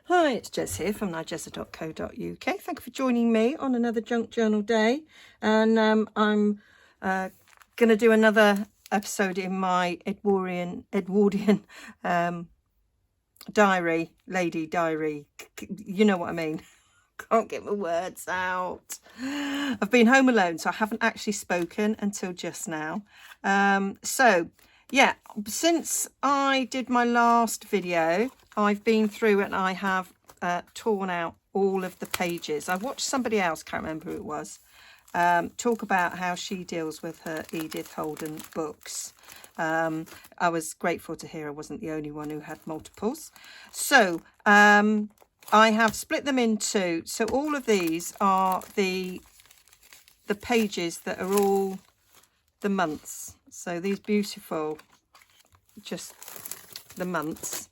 Hi, it's Jess here from nigezza.co.uk. Thank you for joining me on another junk journal day. And I'm going to do another episode in my Edwardian diary, lady diary. You know what I mean. Can't get my words out. I've been home alone, so I haven't actually spoken until just now. So yeah, since I did my last video, I've been through and I have torn out all of the pages. I watched somebody else, can't remember who it was, talk about how she deals with her Edith Holden books. I was grateful to hear I wasn't the only one who had multiples. So I have split them into, so all of these are the pages that are all the months. So these beautiful, just the months.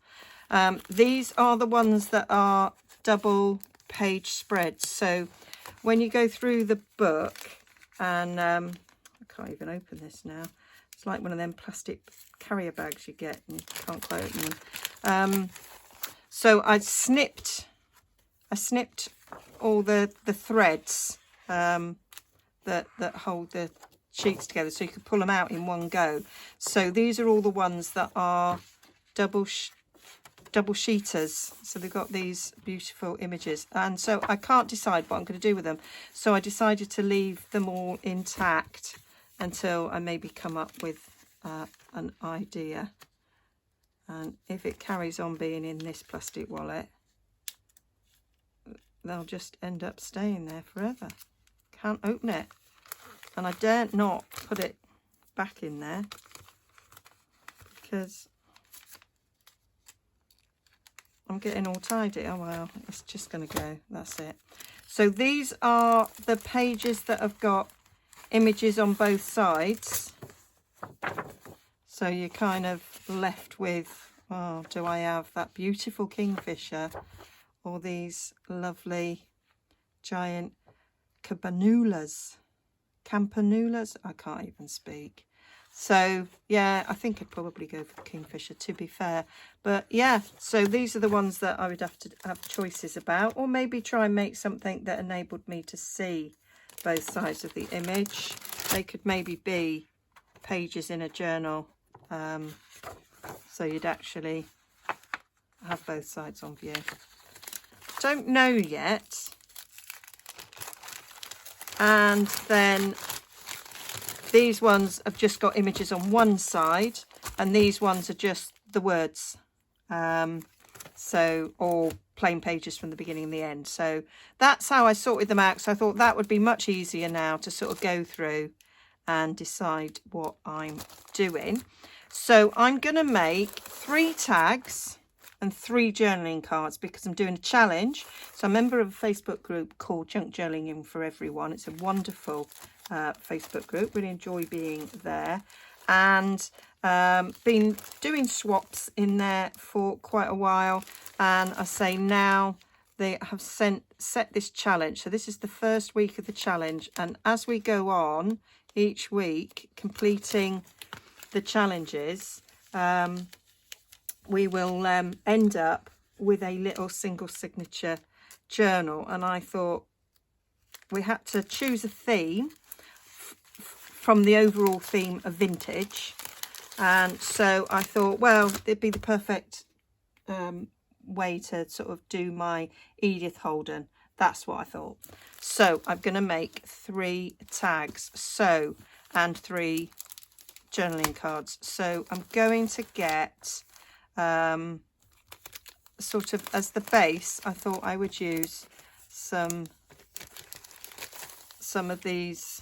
These are the ones that are double page spreads. So when you go through the book, and I can't even open this now. It's like one of them plastic carrier bags you get and you can't quite open them. So I snipped all the threads that hold the sheets together, so you could pull them out in one go. So these are all the ones that are double sheeters. So they've got these beautiful images, and so I can't decide what I'm going to do with them. So I decided to leave them all intact until I maybe come up with an idea. And if it carries on being in this plastic wallet, they'll just end up staying there forever. Can't open it, and I dare not put it back in there because I'm getting all tidy. Oh well, it's just going to go. That's it. So these are the pages that have got images on both sides. So you're kind of left with, oh, do I have that beautiful kingfisher or these lovely giant campanulas? I can't even speak. So yeah, I think I'd probably go for the kingfisher, to be fair. But yeah, so these are the ones that I would have to have choices about, or maybe try and make something that enabled me to see both sides of the image. They could maybe be pages in a journal, so you'd actually have both sides on view. Don't know yet. And then these ones have just got images on one side, and these ones are just the words, so all plain pages from the beginning and the end. So that's how I sorted them out. So I thought that would be much easier now to sort of go through and decide what I'm doing. So I'm going to make 3 tags and 3 journaling cards because I'm doing a challenge. So I'm a member of a Facebook group called Junk Journaling for Everyone. It's a wonderful Facebook group. Really enjoy being there, and been doing swaps in there for quite a while. And I say now they have set this challenge. So this is the first week of the challenge, and as we go on each week completing the challenges, we will end up with a little single signature journal. And I thought we had to choose a theme from the overall theme of vintage, and so I thought, well, it'd be the perfect way to sort of do my Edith Holden. That's what I thought. So I'm going to make 3 tags, so, and 3 journaling cards. So I'm going to get sort of as the base, I thought I would use some of these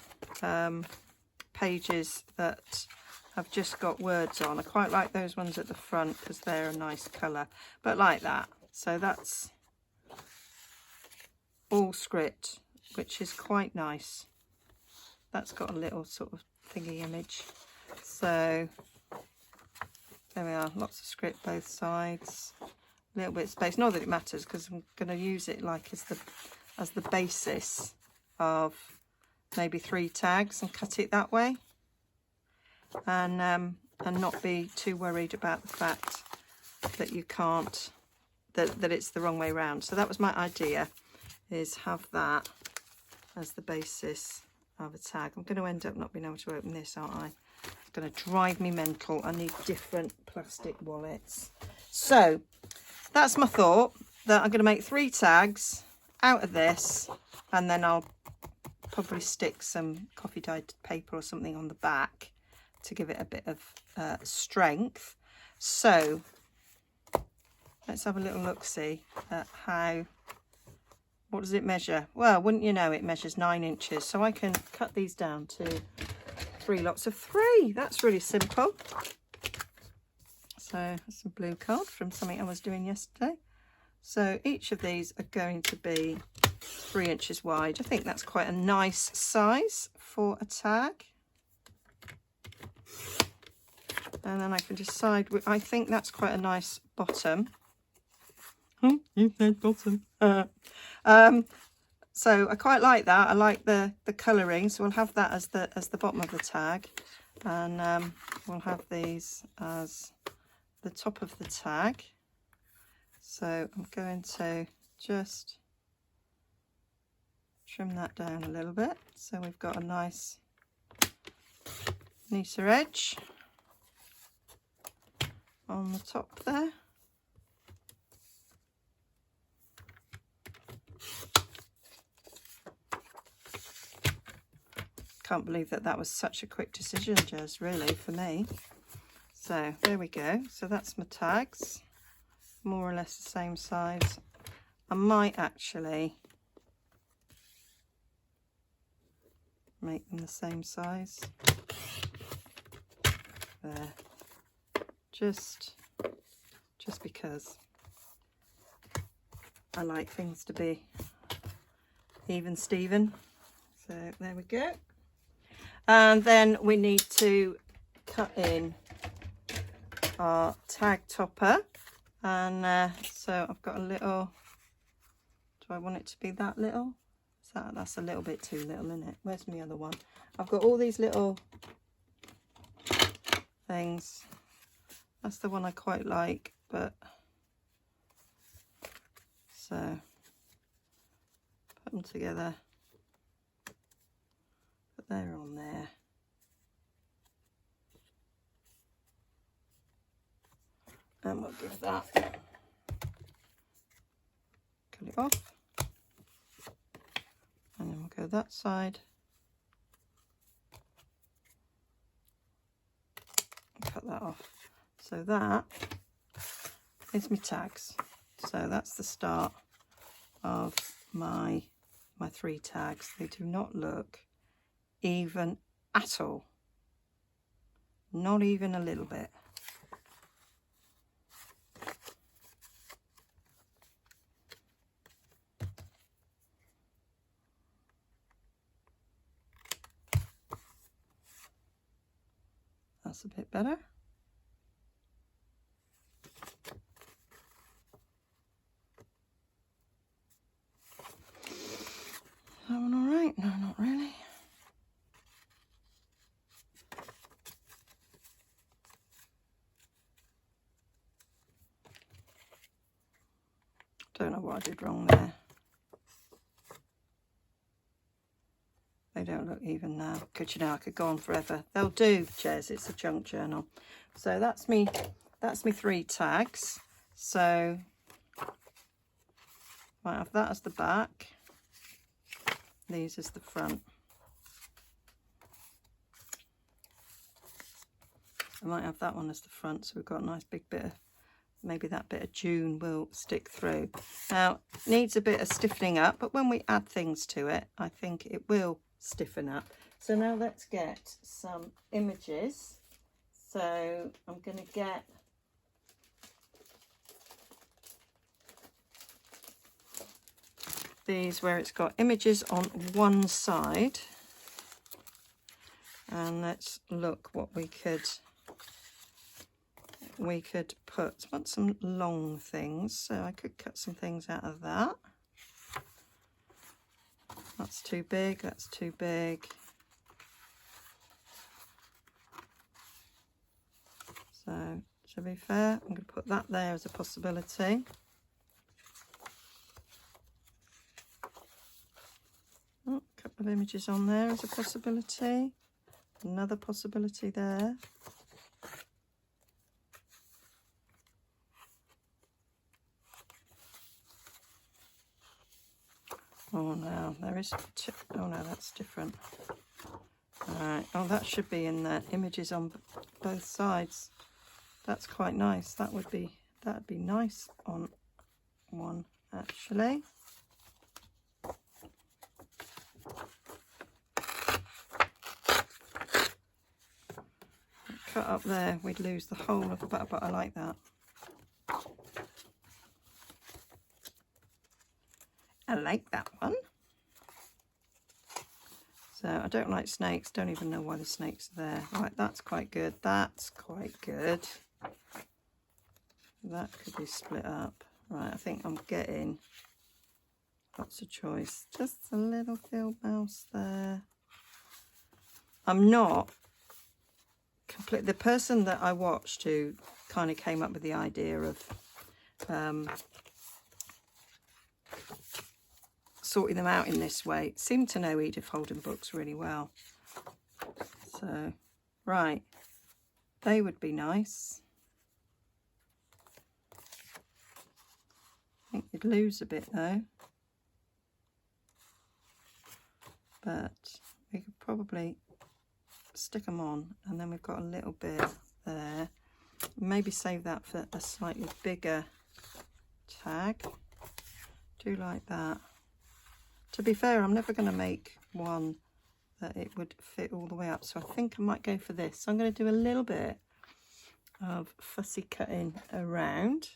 pages that have just got words on. I quite like those ones at the front because they're a nice colour, but like that. So that's all script, which is quite nice. That's got a little sort of thingy image. So there we are, lots of script both sides, a little bit of space. Not that it matters because I'm going to use it like as the basis of maybe 3 tags and cut it that way, and not be too worried about the fact that you can't that it's the wrong way around. So that was my idea, is have that as the basis of a tag. I'm going to end up not being able to open this, aren't I? It's going to drive me mental. I need different plastic wallets. So that's my thought, that I'm going to make 3 tags out of this, and then I'll probably stick some coffee dyed paper or something on the back to give it a bit of strength. So let's have a little look-see at how, what does it measure? Well, wouldn't you know, it measures 9 inches. So I can cut these down to 3 lots of 3. That's really simple. So that's some blue card from something I was doing yesterday. So each of these are going to be 3 inches wide. I think that's quite a nice size for a tag. And then I can decide, I think that's quite a nice bottom. You said bottom. So I quite like that. I like the colouring, so we'll have that as the bottom of the tag, and we'll have these as the top of the tag. So I'm going to just trim that down a little bit, so we've got a nice neater edge on the top there. Can't believe that was such a quick decision, Jez, really, for me. So there we go. So that's my tags, more or less the same size. I might actually make them the same size there, just because I like things to be even Steven. So there we go. And then we need to cut in our tag topper, and so I've got a little, do I want it to be that little? That's a little bit too little, isn't it? Where's my other one? I've got all these little things. That's the one I quite like, but so put them together. They're on there. And we'll give that, cut it off, and then we'll go that side, and cut that off. So that is my tags. So that's the start of my 3 tags. They do not look even at all, not even a little bit. That's a bit better. Is that one all right? No, not really. Don't know what I did wrong there. They don't look even now. Because, you know, I could go on forever. They'll do, Jez. It's a junk journal. So that's me 3 tags. So might have that as the back. These as the front. I might have that one as the front, so we've got a nice big bit of, maybe that bit of June will stick through. Now, it needs a bit of stiffening up, but when we add things to it, I think it will stiffen up. So now let's get some images. So I'm going to get these where it's got images on one side, and let's look what we could put. I want some long things, so I could cut some things out of that. That's too big, that's too big. So to be fair, I'm going to put that there as a possibility. couple of images on there as a possibility. Another possibility there. Oh no, there is oh no, that's different. Alright, oh that should be in there. Images on both sides. That's quite nice. That'd be nice on one actually. Cut up there, we'd lose the whole of the butter, but I like that. I like that one. So I don't like snakes, don't even know why the snakes are there. Right, that's quite good. That's quite good. That could be split up. Right, I think I'm getting lots of choice. Just a little field mouse there. I'm not complete. The person that I watched who kind of came up with the idea of sorting them out in this way seemed to know Edith Holden books really well. So, right, they would be nice. I think you'd lose a bit though, but we could probably stick them on, and then we've got a little bit there. Maybe save that for a slightly bigger tag. Do like that. To be fair, I'm never going to make one that it would fit all the way up, so I think I might go for this. So I'm going to do a little bit of fussy cutting around.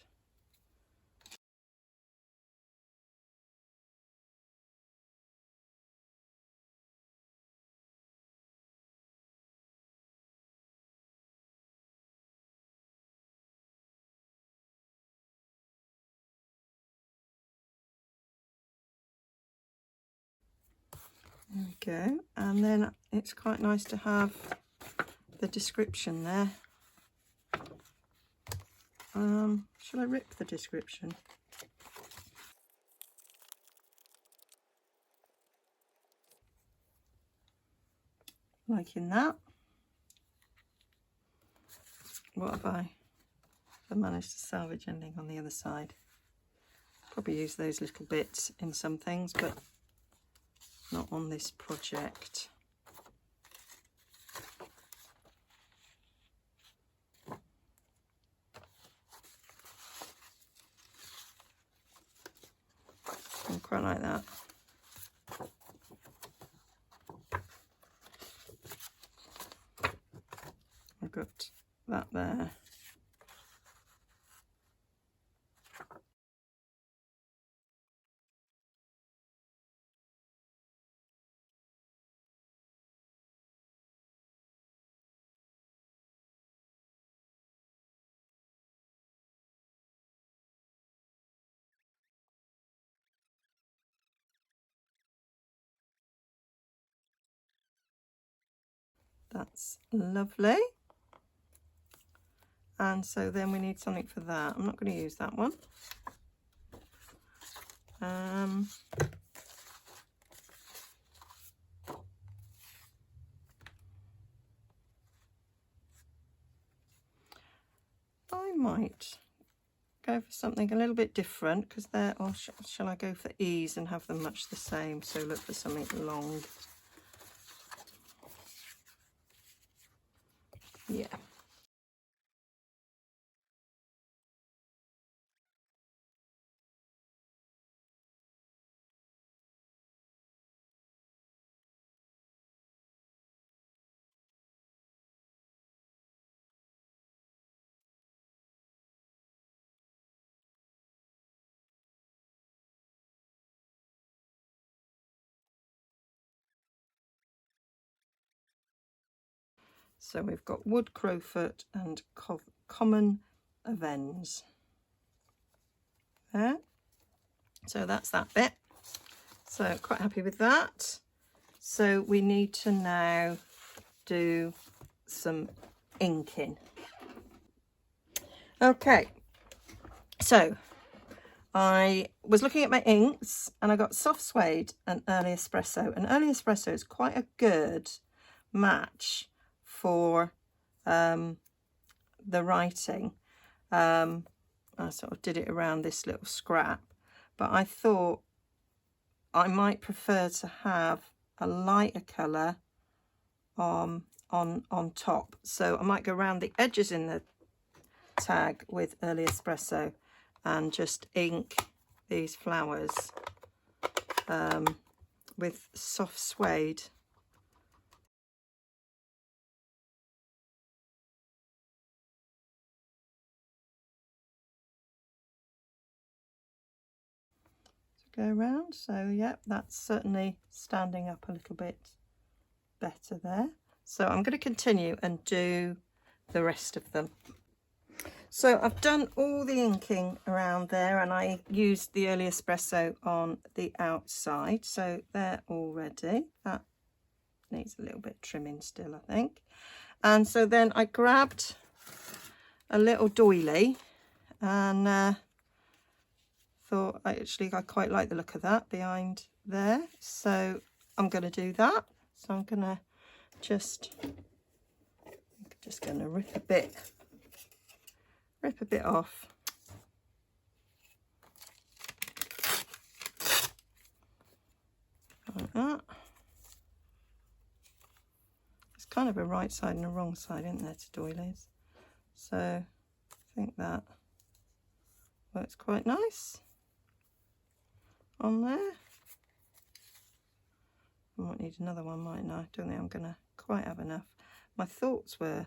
There we go, and then it's quite nice to have the description there. Shall I rip the description? Liking that. What have I managed to salvage anything on the other side? Probably use those little bits in some things, but not on this project. I quite like that. I've got that there. That's lovely. And so then we need something for that. I'm not going to use that one. I might go for something a little bit different because they're, or shall I go for ease and have them much the same? So look for something long. Yeah. So we've got wood crowfoot and common avens there. So that's that bit. So quite happy with that. So we need to now do some inking. Okay, so I was looking at my inks and I got Soft Suede and Early Espresso. And Early Espresso is quite a good match for the writing. I sort of did it around this little scrap, but I thought I might prefer to have a lighter colour on top. So I might go around the edges in the tag with Early Espresso and just ink these flowers with Soft Suede. Go around. So yeah, that's certainly standing up a little bit better there. So I'm going to continue and do the rest of them. So I've done all the inking around there, and I used the Early Espresso on the outside, so they're all ready. That needs a little bit of trimming still, I think. And so then I grabbed a little doily and thought I quite like the look of that behind there, so I'm going to do that. So I'm going to just going to rip a bit off. Like that. It's kind of a right side and a wrong side, isn't there, to doilies? So I think that works quite nice on there. I might need another one, mightn't I? Don't think I'm going to quite have enough. My thoughts were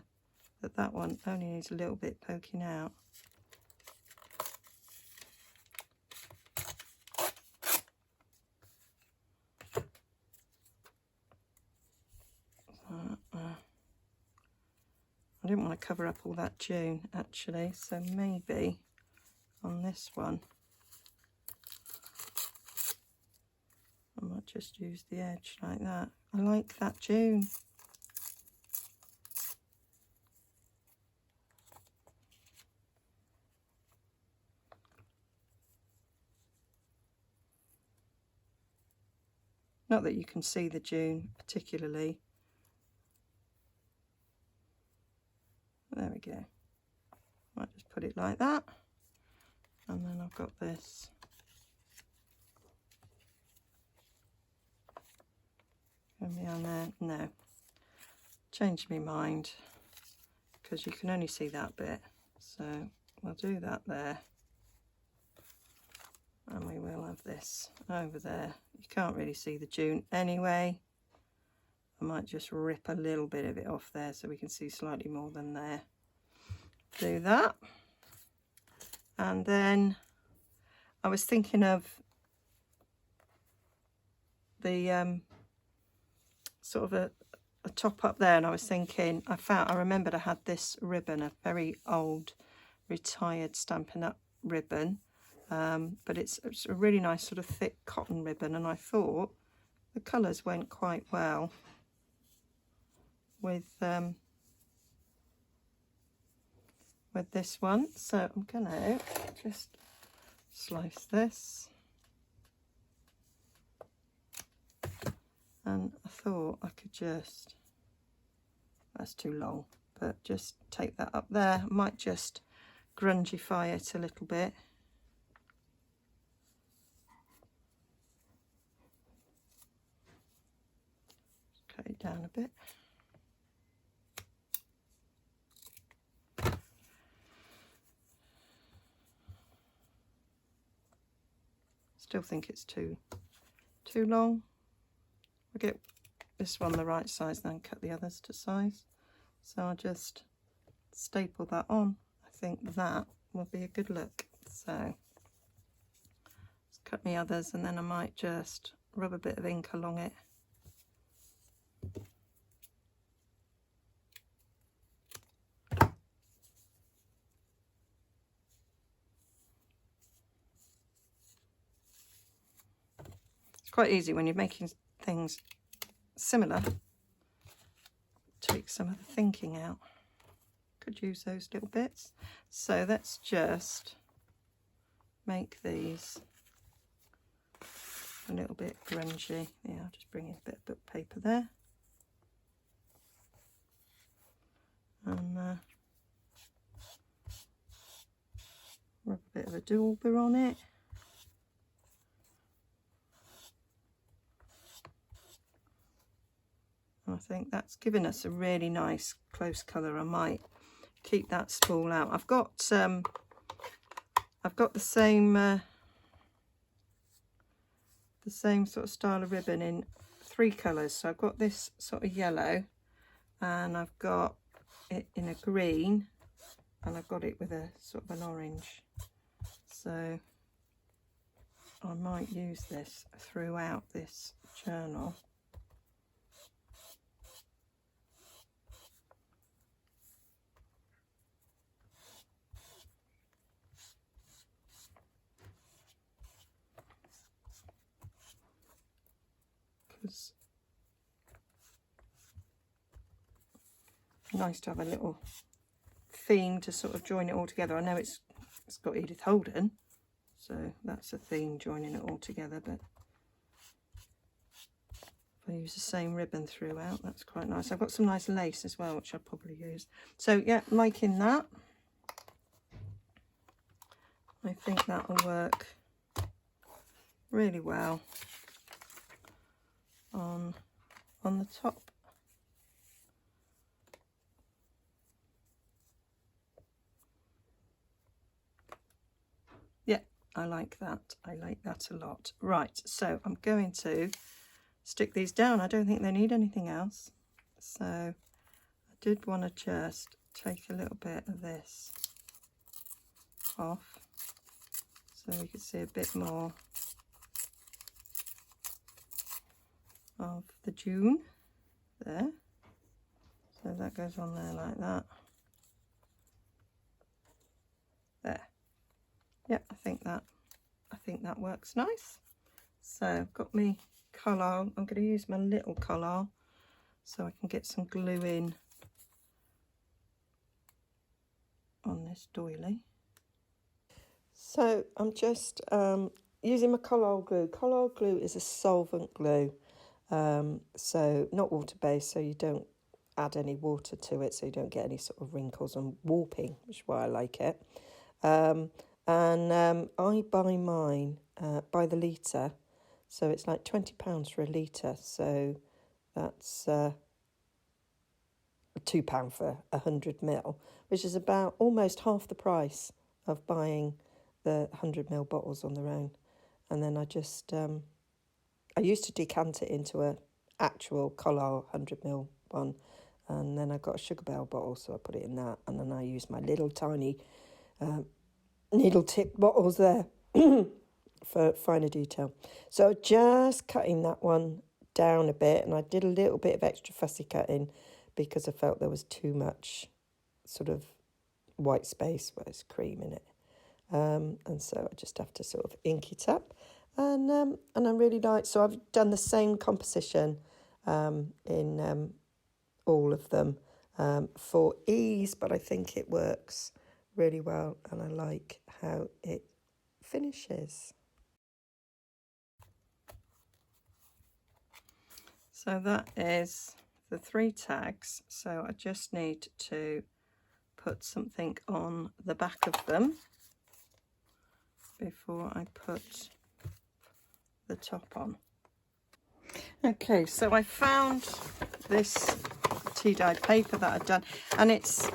that that one only needs a little bit poking out. I didn't want to cover up all that June actually, so maybe on this one I might just use the edge like that. I like that June. Not that you can see the June particularly. There we go. Might just put it like that. And then I've got this. Going behind there. No. Changed my mind because you can only see that bit. So we'll do that there. And we will have this over there. You can't really see the June anyway. I might just rip a little bit of it off there so we can see slightly more than there. Do that. And then I was thinking of the sort of a top up there, and I was thinking, I remembered I had this ribbon, a very old retired Stampin' Up ribbon. But it's a really nice sort of thick cotton ribbon, and I thought the colours went quite well with this one. So I'm gonna just slice this, and I thought I could just, that's too long, but just take that up there. I might just grungify it a little bit. Cut it down a bit. Still think it's too long. I'll get this one the right size and then cut the others to size. So I'll just staple that on. I think that will be a good look. So let's cut my others, and then I might just rub a bit of ink along it. Quite easy when you're making things similar. Take some of the thinking out. Could use those little bits. So let's just make these a little bit grungy. Yeah, I'll just bring in a bit of book paper there. And rub a bit of a dauber on it. And I think that's given us a really nice close colour. I might keep that spool out. I've got the same sort of style of ribbon in 3 colours. So I've got this sort of yellow, and I've got it in a green, and I've got it with a sort of an orange. So I might use this throughout this journal. Because nice to have a little theme to sort of join it all together. I know it's got Edith Holden, so that's a theme joining it all together, but if I use the same ribbon throughout, that's quite nice. I've got some nice lace as well, which I'll probably use. So yeah, liking that. I think that'll work really well on the top. Yeah, I like that. I like that a lot. Right, so I'm going to stick these down. I don't think they need anything else. So I did want to just take a little bit of this off so we could see a bit more of the June there. So that goes on there like that. There. Yeah, I think that works nice. So I've got me collal. I'm going to use my little collal so I can get some glue in on this doily. So I'm just using my collal glue. Collal glue is a solvent glue, so not water-based, so you don't add any water to it, so you don't get any sort of wrinkles and warping, which is why I like it. I buy mine by the litre, so it's like £20 for a litre, so that's £2 for 100ml, which is about almost half the price of buying the 100ml bottles on their own. And then I just I used to decant it into a actual Collal 100ml one, and then I got a Sugar Bell bottle, so I put it in that, and then I use my little tiny needle tip bottles there for finer detail. So just cutting that one down a bit, and I did a little bit of extra fussy cutting because I felt there was too much sort of white space where there's cream in it, and so I just have to sort of ink it up, and I really like, so I've done the same composition in all of them for ease, but I think it works really well, and I like how it finishes. So that is the 3 tags, so I just need to put something on the back of them before I put the top on. Okay, so I found this tea dyed paper that I've done, and it's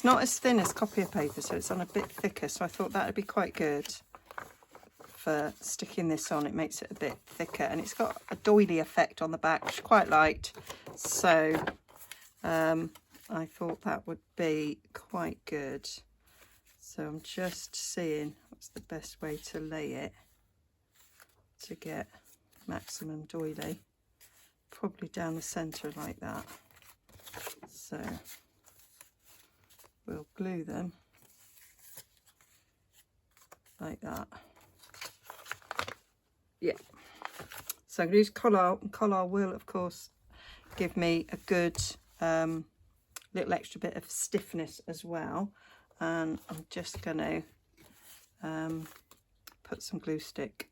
not as thin as copier paper, so it's on a bit thicker, so I thought that would be quite good for sticking this on. It makes it a bit thicker, and it's got a doily effect on the back, which I quite liked, so I thought that would be quite good. So I'm just seeing what's the best way to lay it to get maximum doily. Probably down the centre like that. So we'll glue them like that. Yeah. So I'm going to use Collal. Collal will, of course, give me a good little extra bit of stiffness as well. And I'm just going to put some glue stick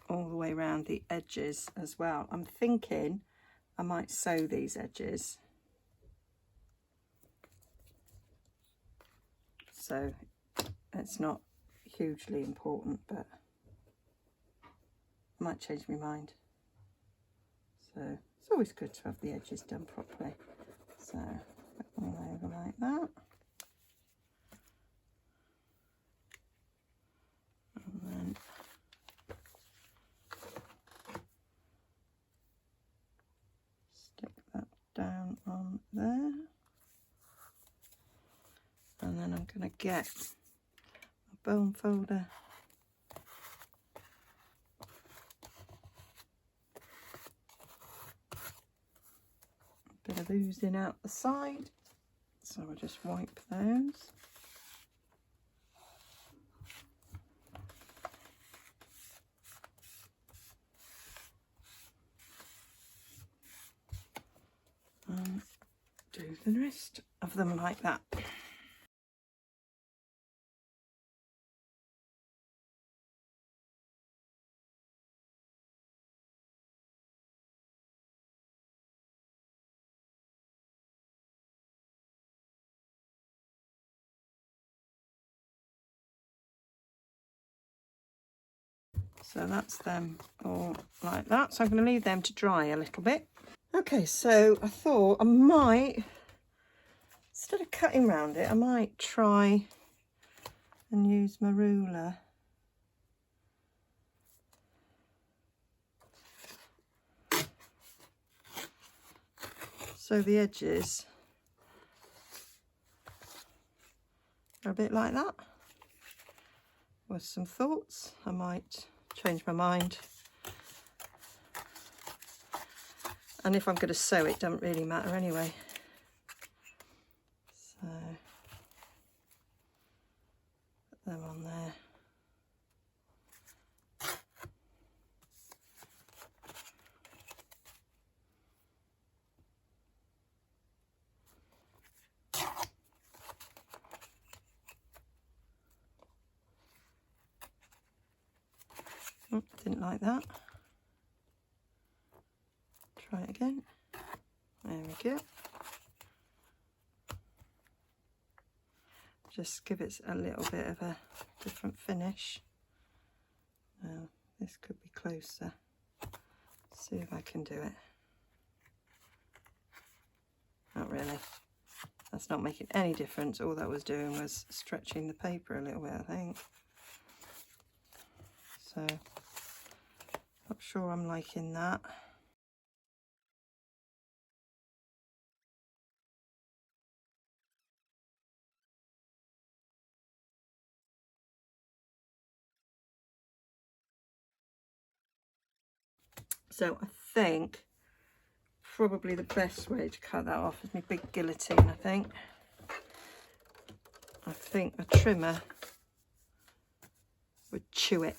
all the way around the edges as well. I'm thinking I might sew these edges, so it's not hugely important, but I might change my mind. So it's always good to have the edges done properly. So put them all over like that. And then stick that down on there. And then I'm going to get a bone folder. A bit of oozing out the side. So I'll just wipe those. And do the rest of them like that. So that's them all like that. So I'm going to leave them to dry a little bit. Okay, so I thought I might, instead of cutting round it, I might try and use my ruler. So the edges are a bit like that. With some thoughts, I might change my mind. And if I'm going to sew, it doesn't really matter anyway. So put them on there. Oh, didn't like that. Try it again. There we go. Just give it a little bit of a different finish. Now, this could be closer. See if I can do it. Not really. That's not making any difference. All that was doing was stretching the paper a little bit, I think. So, not sure I'm liking that. So I think probably the best way to cut that off is my big guillotine, I think. I think a trimmer would chew it.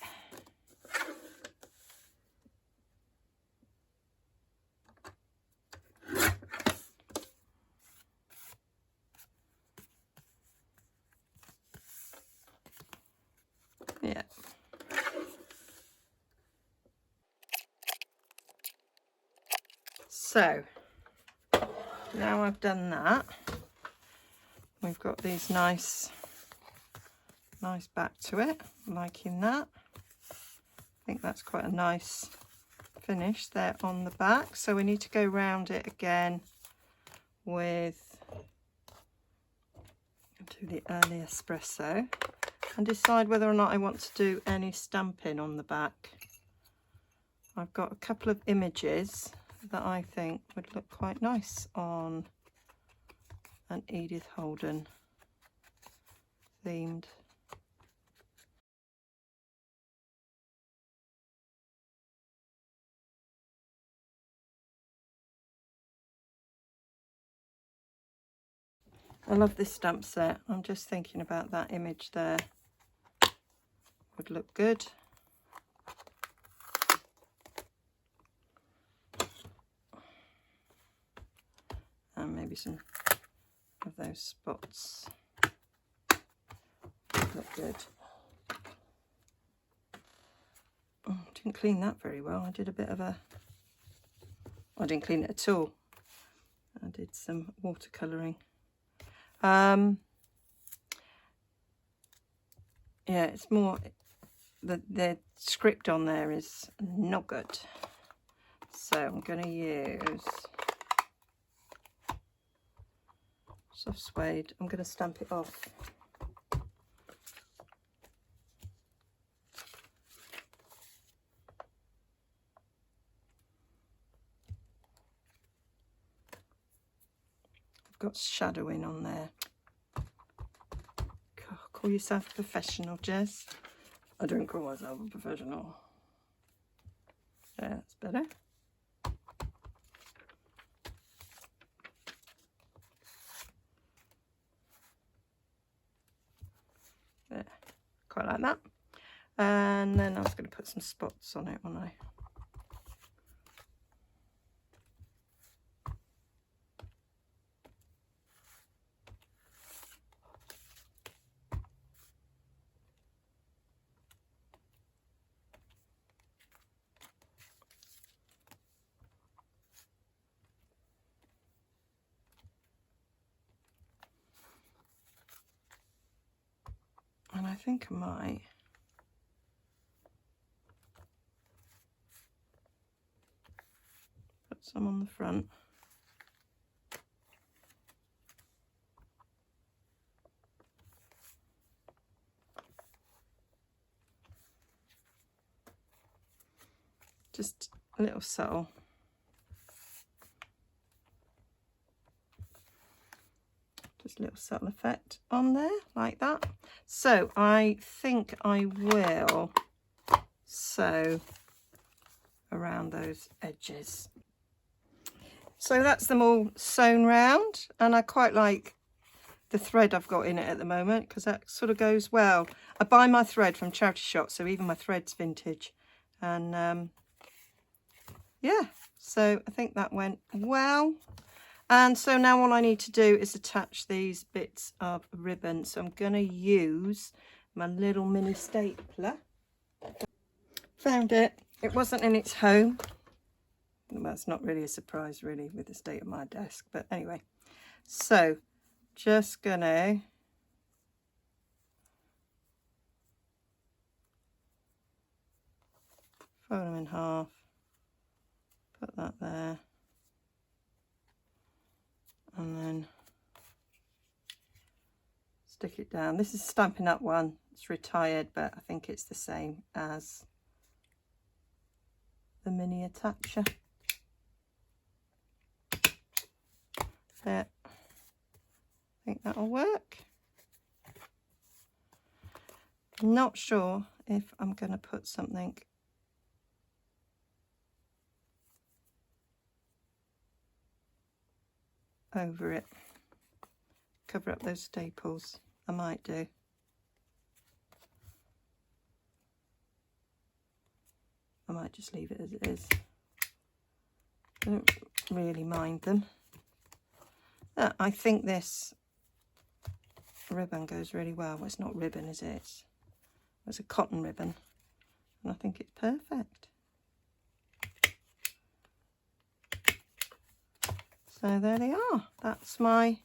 Yeah. So now I've done that, we've got these nice back to it, liking that. I think that's quite a nice finish there on the back. So we need to go round it again with, do the early espresso and decide whether or not I want to do any stamping on the back. I've got a couple of images that I think would look quite nice on an Edith Holden themed. I love this stamp set. I'm just thinking about that image there. Would look good. And maybe some of those spots would look good. Didn't clean that very well. I did a bit of a... I didn't clean it at all. I did some watercolouring. Yeah, it's more... The script on there is not good. So I'm going to use soft suede. I'm going to stamp it off. I've got shadowing on there. Call yourself a professional, Jess. I don't call myself a professional. Yeah, that's better. There, quite like that. And then I was going to put some spots on it, wasn't I? And I think I might put some on the front. Just a little subtle. Just a little subtle effect on there, like that. So I think I will sew around those edges. So that's them all sewn round, and I quite like the thread I've got in it at the moment because that sort of goes well. I buy my thread from charity shop, so even my thread's vintage. And yeah, so I think that went well. And so now all I need to do is attach these bits of ribbon. So I'm going to use my little mini stapler. Found it. It wasn't in its home. Well, it's not really a surprise, really, with the state of my desk. But anyway, so just going to fold them in half. Put that there. And then stick it down. This is Stampin' Up one. It's retired, but I think it's the same as the mini attacher. There. I think that'll work. Not sure if I'm going to put something over it, cover up those staples. I might do. I might just leave it as it is. I don't really mind them. I think this ribbon goes really well. Well, it's not ribbon, is it? It's a cotton ribbon, and I think it's perfect. So there they are. That's my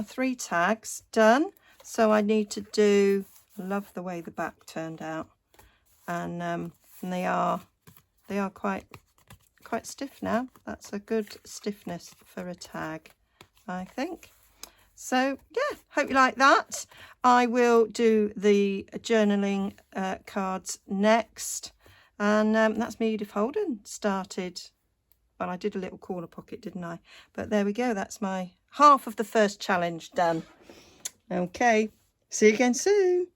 3 tags done. So I need to do, I love the way the back turned out, and they are quite stiff now. That's a good stiffness for a tag, I think. So yeah, hope you like that. I will do the journaling cards next, and that's me, Edith Holden, started. Well, I did a little corner pocket, didn't I? But there we go. That's my half of the first challenge done. Okay. See you again soon.